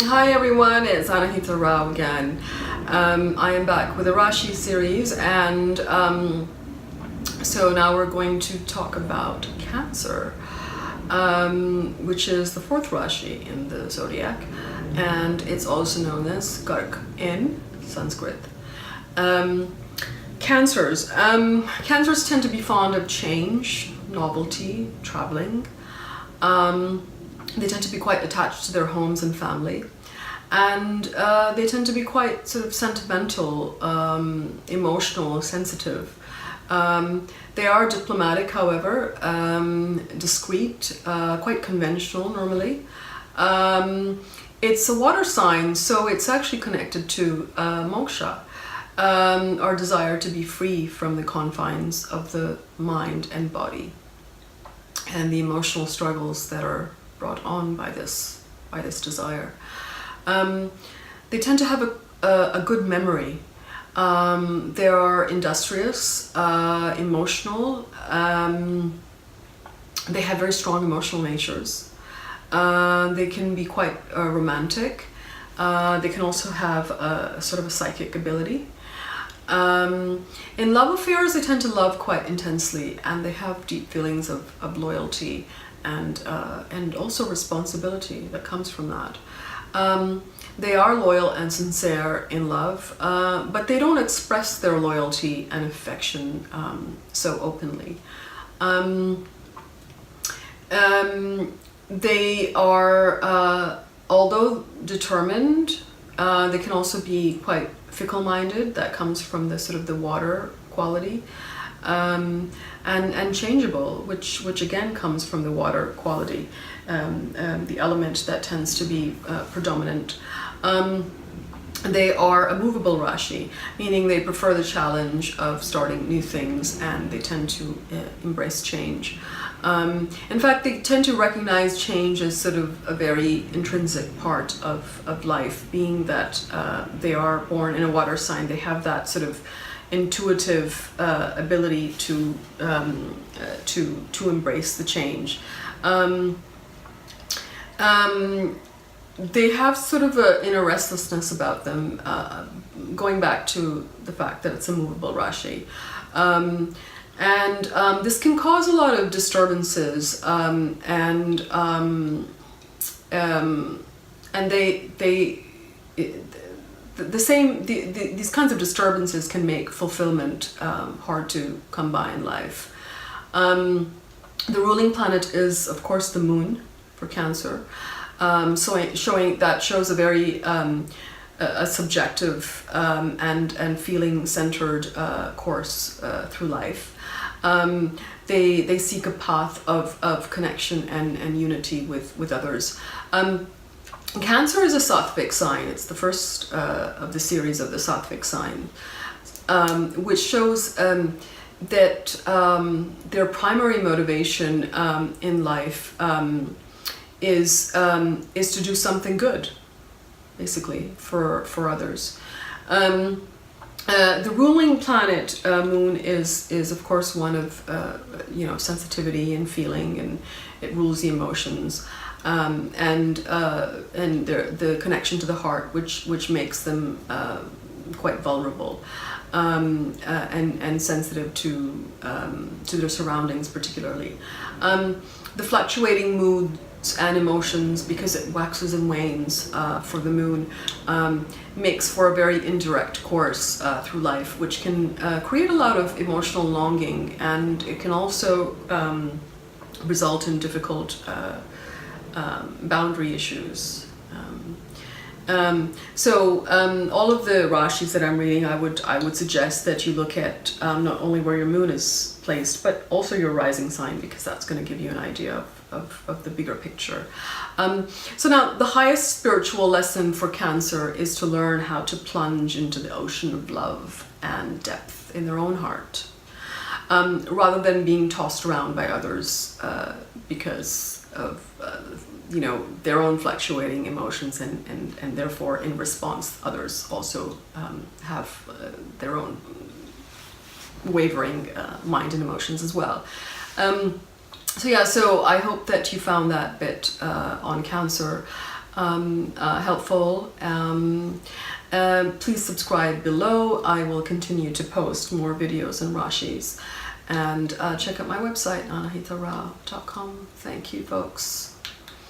Hi everyone, it's Anahita Rao again. I am back with a Rashi series, and so now we're going to talk about Cancer, which is the fourth Rashi in the zodiac, and it's also known as Garg in Sanskrit. Cancers tend to be fond of change, novelty, traveling. They tend to be quite attached to their homes and family, and they tend to be quite sort of sentimental, emotional, sensitive. They are diplomatic, however, discreet, quite conventional normally. It's a water sign, so it's actually connected to moksha, our desire to be free from the confines of the mind and body, and the emotional struggles that are brought on by this desire. They tend to have a good memory. They are industrious, emotional. They have very strong emotional natures. They can be quite romantic. They can also have a sort of a psychic ability. In love affairs, they tend to love quite intensely, and they have deep feelings of loyalty and also responsibility that comes from that. They are loyal and sincere in love, but they don't express their loyalty and affection so openly. They are, although determined, they can also be quite fickle-minded. That comes from the sort of the water quality, and changeable, which again comes from the water quality, the element that tends to be predominant. They are a movable Rashi, meaning they prefer the challenge of starting new things, and they tend to embrace change. In fact, they tend to recognize change as sort of a very intrinsic part of life, being that they are born in a water sign. They have that sort of intuitive ability to embrace the change. They have sort of an inner restlessness about them, going back to the fact that it's a movable Rashi. This can cause a lot of disturbances, and these kinds of disturbances can make fulfillment hard to come by in life. The ruling planet is, of course, the moon for Cancer. Shows a very a subjective and feeling centered course through life. They seek a path of connection and unity with others. Cancer is a Sattvic sign. It's the first of the series of the Sattvic sign, which shows that their primary motivation in life is to do something good, basically, for others. The ruling planet, Moon, is of course one of sensitivity and feeling, and it rules the emotions, and the connection to the heart, which makes them quite vulnerable, and sensitive to their surroundings, particularly. The fluctuating moods and emotions, because it waxes and wanes for the moon, makes for a very indirect course through life, which can create a lot of emotional longing, and it can also result in difficult boundary issues. All of the Rashis that I'm reading, I would suggest that you look at not only where your moon is placed, but also your rising sign, because that's going to give you an idea of the bigger picture. So now, the highest spiritual lesson for Cancer is to learn how to plunge into the ocean of love and depth in their own heart, rather than being tossed around by others because of their own fluctuating emotions, and therefore in response others also have their own wavering mind and emotions as well. So I hope that you found that bit on Cancer. helpful. Please subscribe below. I will continue to post more videos and rashis. And check out my website, anahitharao.com. Thank you, folks.